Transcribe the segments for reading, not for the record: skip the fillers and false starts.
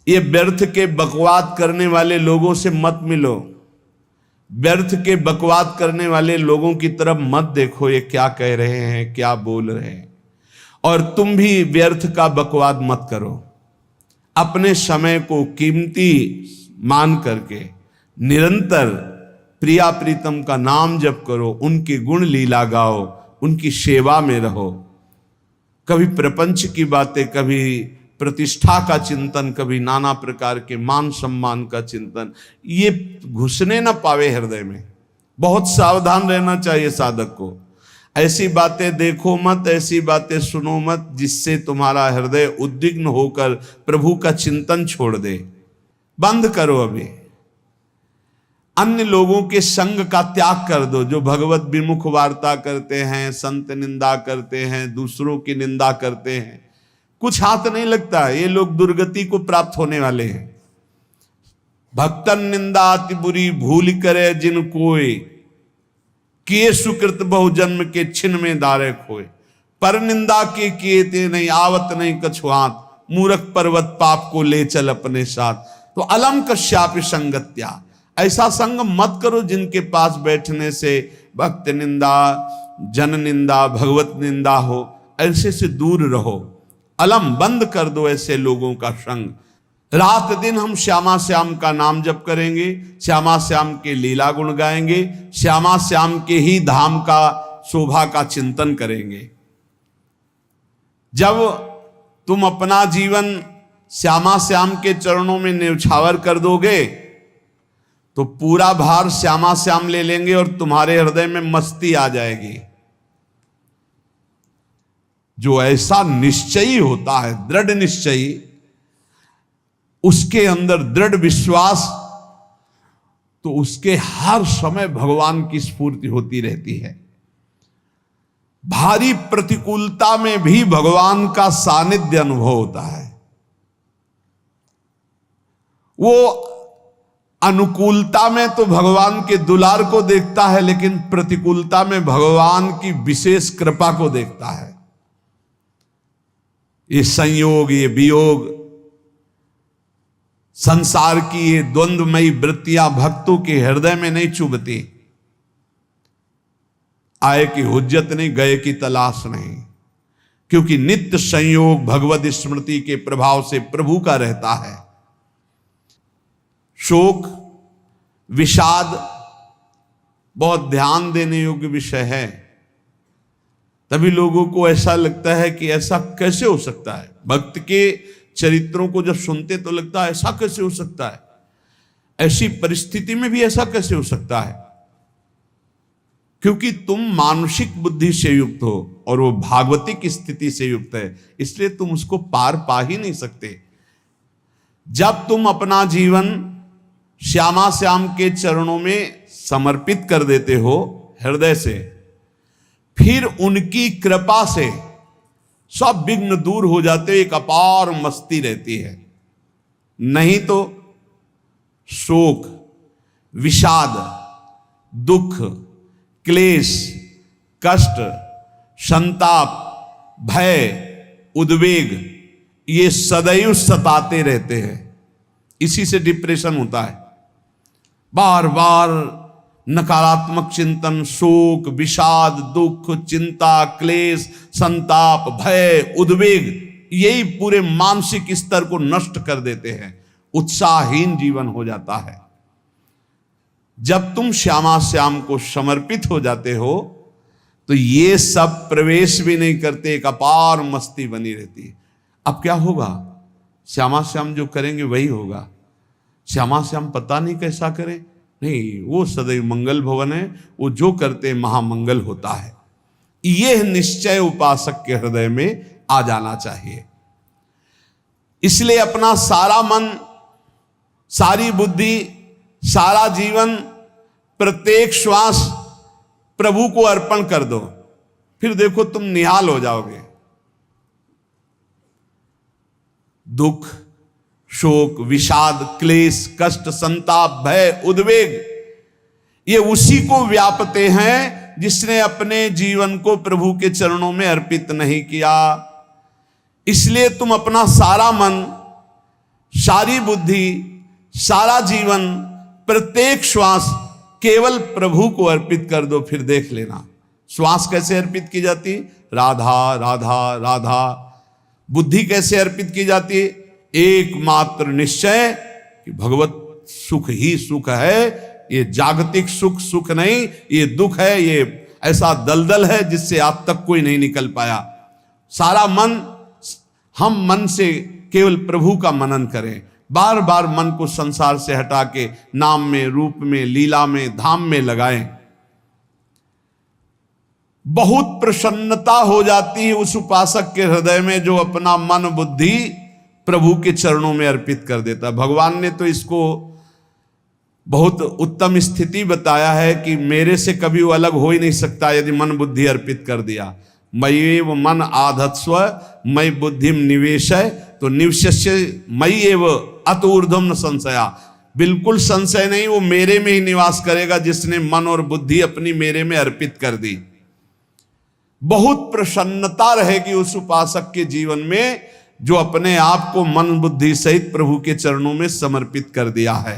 ये व्यर्थ के बकवाद करने वाले लोगों से मत मिलो, व्यर्थ के बकवाद करने वाले लोगों की तरफ मत देखो, ये क्या कह रहे हैं, क्या बोल रहे हैं। और तुम भी व्यर्थ का बकवाद मत करो। अपने समय को कीमती मान करके निरंतर प्रिया प्रीतम का नाम जप करो, उनके गुण लीला गाओ, उनकी सेवा में रहो। कभी प्रपंच की बातें, कभी प्रतिष्ठा का चिंतन, कभी नाना प्रकार के मान सम्मान का चिंतन, ये घुसने ना पावे हृदय में। बहुत सावधान रहना चाहिए साधक को। ऐसी बातें देखो मत, ऐसी बातें सुनो मत जिससे तुम्हारा हृदय उद्विग्न होकर प्रभु का चिंतन छोड़ दे। बंद करो अभी। अन्य लोगों के संग का त्याग कर दो, जो भगवत विमुख वार्ता करते हैं, संत निंदा करते हैं, दूसरों की निंदा करते हैं। कुछ हाथ नहीं लगता, ये लोग दुर्गति को प्राप्त होने वाले हैं। भक्तन निंदा अति बुरी भूल करे जिन कोय, किए सुकृत बहु जन्म के छिन में दारे खोए। पर निंदा के किए ते नहीं, आवत नहीं कछुआत, मूर्ख पर्वत पाप को ले चल अपने साथ। तो अलम कश्यापि संगत्या, ऐसा संग मत करो जिनके पास बैठने से भक्त निंदा, जन निंदा, भगवत निंदा हो। ऐसे से दूर रहो। अलम बंद कर दो ऐसे लोगों का संग। रात दिन हम श्यामा श्याम का नाम जप करेंगे, श्यामा श्याम के लीला गुण गाएंगे, श्यामा श्याम के ही धाम का शोभा का चिंतन करेंगे। जब तुम अपना जीवन श्यामा श्याम के चरणों में न्यौछावर कर दोगे तो पूरा भार श्यामा श्याम ले लेंगे और तुम्हारे हृदय में मस्ती आ जाएगी। जो ऐसा निश्चयी होता है, दृढ़ निश्चयी, उसके अंदर दृढ़ विश्वास, तो उसके हर समय भगवान की स्फूर्ति होती रहती है। भारी प्रतिकूलता में भी भगवान का सानिध्य अनुभव होता है। वो अनुकूलता में तो भगवान के दुलार को देखता है, लेकिन प्रतिकूलता में भगवान की विशेष कृपा को देखता है। ये संयोग, ये वियोग, संसार की ये द्वंद्वमयी वृत्तियां भक्तों के हृदय में नहीं चुभती। आए की हुज्जत नहीं, गए की तलाश नहीं, क्योंकि नित्य संयोग भगवत स्मृति के प्रभाव से प्रभु का रहता है। शोक, विषाद बहुत ध्यान देने योग्य विषय है। तभी लोगों को ऐसा लगता है कि ऐसा कैसे हो सकता है। भक्त के चरित्रों को जब सुनते तो लगता है ऐसा कैसे हो सकता है, ऐसी परिस्थिति में भी ऐसा कैसे हो सकता है। क्योंकि तुम मानसिक बुद्धि से युक्त हो और वो भागवतिक स्थिति से युक्त है, इसलिए तुम उसको पार पा ही नहीं सकते। जब तुम अपना जीवन श्यामा श्याम के चरणों में समर्पित कर देते हो हृदय से, फिर उनकी कृपा से सब विघ्न दूर हो जाते, एक अपार मस्ती रहती है। नहीं तो शोक, विषाद, दुख, क्लेश, कष्ट, संताप, भय, उद्वेग, ये सदैव सताते रहते हैं। इसी से डिप्रेशन होता है। बार बार नकारात्मक चिंतन, शोक, विषाद, दुख, चिंता, क्लेश, संताप, भय, उद्वेग, यही पूरे मानसिक स्तर को नष्ट कर देते हैं। उत्साहहीन जीवन हो जाता है। जब तुम श्यामा श्याम को समर्पित हो जाते हो तो ये सब प्रवेश भी नहीं करते, एक अपार मस्ती बनी रहती है। अब क्या होगा? श्यामा श्याम जो करेंगे वही होगा। श्यामा श्याम पता नहीं कैसा करें, नहीं, वो सदैव मंगल भवन है, वो जो करते महामंगल होता है। यह निश्चय उपासक के हृदय में आ जाना चाहिए। इसलिए अपना सारा मन, सारी बुद्धि, सारा जीवन, प्रत्येक श्वास प्रभु को अर्पण कर दो, फिर देखो तुम निहाल हो जाओगे। दुख, शोक, विषाद, क्लेश, कष्ट, संताप, भय, उद्वेग, ये उसी को व्यापते हैं जिसने अपने जीवन को प्रभु के चरणों में अर्पित नहीं किया। इसलिए तुम अपना सारा मन, सारी बुद्धि, सारा जीवन, प्रत्येक श्वास केवल प्रभु को अर्पित कर दो, फिर देख लेना श्वास कैसे अर्पित की जाती, राधा राधा राधा। बुद्धि कैसे अर्पित की जाती, एकमात्र निश्चय कि भगवत सुख ही सुख है, ये जागतिक सुख सुख नहीं, ये दुख है, ये ऐसा दलदल है जिससे आज तक कोई नहीं निकल पाया। सारा मन, हम मन से केवल प्रभु का मनन करें, बार बार मन को संसार से हटा के नाम में, रूप में, लीला में, धाम में लगाएं। बहुत प्रसन्नता हो जाती है उस उपासक के हृदय में जो अपना मन बुद्धि प्रभु के चरणों में अर्पित कर देता। भगवान ने तो इसको बहुत उत्तम स्थिति बताया है कि मेरे से कभी वो अलग हो ही नहीं सकता यदि मन बुद्धि अर्पित कर दिया। मय्येव मन आधत्स्व मयि बुद्धिम निवेशय, तो निवश्य मय्येव अत ऊर्ध्वं न संशया, बिल्कुल संशय नहीं, वो मेरे में ही निवास करेगा जिसने मन और बुद्धि अपनी मेरे में अर्पित कर दी। बहुत प्रसन्नता रहेगी उस उपासक के जीवन में जो अपने आप को मन बुद्धि सहित प्रभु के चरणों में समर्पित कर दिया है।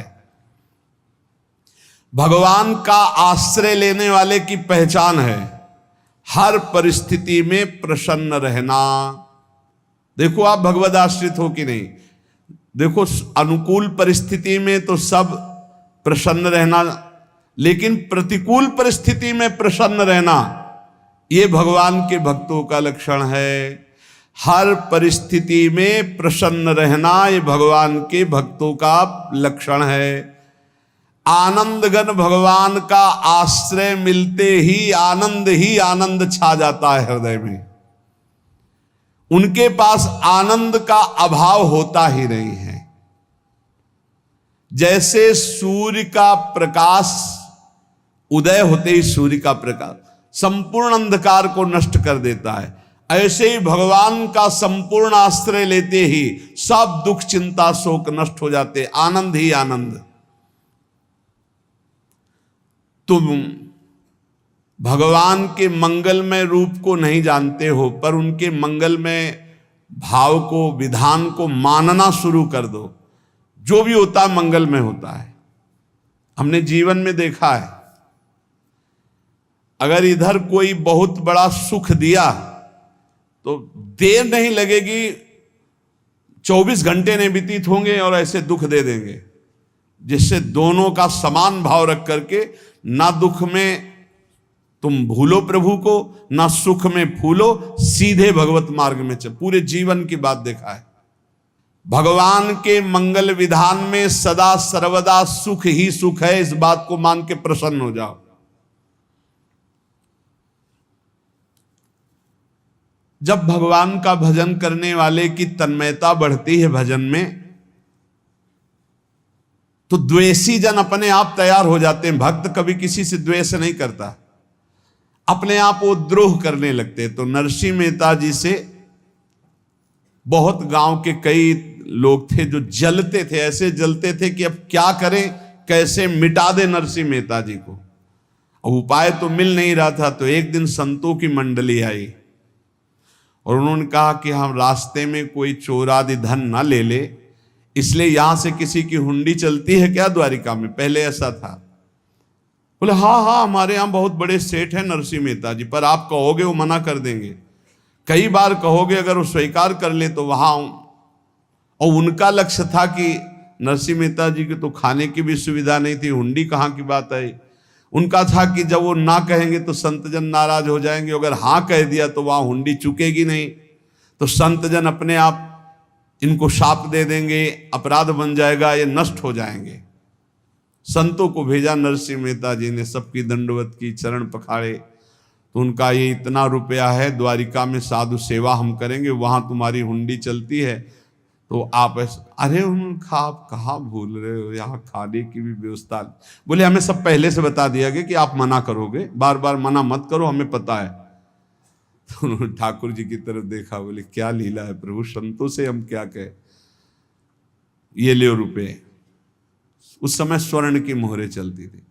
भगवान का आश्रय लेने वाले की पहचान है हर परिस्थिति में प्रसन्न रहना। देखो आप भगवद आश्रित हो कि नहीं, देखो अनुकूल परिस्थिति में तो सब प्रसन्न रहना, लेकिन प्रतिकूल परिस्थिति में प्रसन्न रहना ये भगवान के भक्तों का लक्षण है। हर परिस्थिति में प्रसन्न रहना ये भगवान के भक्तों का लक्षण है। आनंदगन भगवान का आश्रय मिलते ही आनंद छा जाता है हृदय में। उनके पास आनंद का अभाव होता ही नहीं है। जैसे सूर्य का प्रकाश उदय होते ही सूर्य का प्रकाश संपूर्ण अंधकार को नष्ट कर देता है, ऐसे ही भगवान का संपूर्ण आश्रय लेते ही सब दुख चिंता शोक नष्ट हो जाते, आनंद ही आनंद। तुम भगवान के मंगलमय रूप को नहीं जानते हो, पर उनके मंगलमय भाव को, विधान को मानना शुरू कर दो। जो भी होता है मंगलमय होता है। हमने जीवन में देखा है, अगर इधर कोई बहुत बड़ा सुख दिया तो देर नहीं लगेगी, 24 घंटे नहीं व्यतीत होंगे और ऐसे दुख दे देंगे, जिससे दोनों का समान भाव रख करके ना दुख में तुम भूलो प्रभु को, ना सुख में फूलो, सीधे भगवत मार्ग में चल। पूरे जीवन की बात देखा है, भगवान के मंगल विधान में सदा सर्वदा सुख ही सुख है, इस बात को मान के प्रसन्न हो जाओ। जब भगवान का भजन करने वाले की तन्मयता बढ़ती है भजन में, तो द्वेषी जन अपने आप तैयार हो जाते हैं। भक्त कभी किसी से द्वेष नहीं करता, अपने आप वो द्रोह करने लगते। तो नरसिंह मेहता जी से बहुत गांव के कई लोग थे जो जलते थे, ऐसे जलते थे कि अब क्या करें, कैसे मिटा दे नरसिंह मेहता जी को। अब उपाय तो मिल नहीं रहा था। तो एक दिन संतों की मंडली आई और उन्होंने कहा कि हम रास्ते में कोई चोर आदि धन ना ले ले, इसलिए यहां से किसी की हुंडी चलती है क्या द्वारिका में? पहले ऐसा था। बोले हाँ हमारे यहाँ बहुत बड़े सेठ हैं नरसिंह मेहता जी, पर आप कहोगे वो मना कर देंगे। कई बार कहोगे, अगर वो स्वीकार कर ले तो वहां। और उनका लक्ष्य था कि नरसिंह मेहता जी की तो खाने की भी सुविधा नहीं थी, हुंडी कहाँ की बात आई। उनका था कि जब वो ना कहेंगे तो संतजन नाराज हो जाएंगे, अगर हाँ कह दिया तो वहां हुंडी चुकेगी नहीं, तो संतजन अपने आप इनको शाप दे देंगे, अपराध बन जाएगा, ये नष्ट हो जाएंगे। संतों को भेजा नरसिंह मेहता जी ने, सबकी दंडवत की, चरण पखाड़े। तो उनका ये इतना रुपया है, द्वारिका में साधु सेवा हम करेंगे, वहां तुम्हारी हुंडी चलती है, तो आप अरे उनका आप कहाँ भूल रहे हो, यहाँ खाने की भी व्यवस्था। बोले हमें सब पहले से बता दिया गया कि आप मना करोगे, बार बार मना मत करो, हमें पता है। तो उन्होंने ठाकुर जी की तरफ देखा, बोले क्या लीला है प्रभु, संतों से हम क्या कहें, ये ले रुपये। उस समय स्वर्ण की मोहरें चलती थी।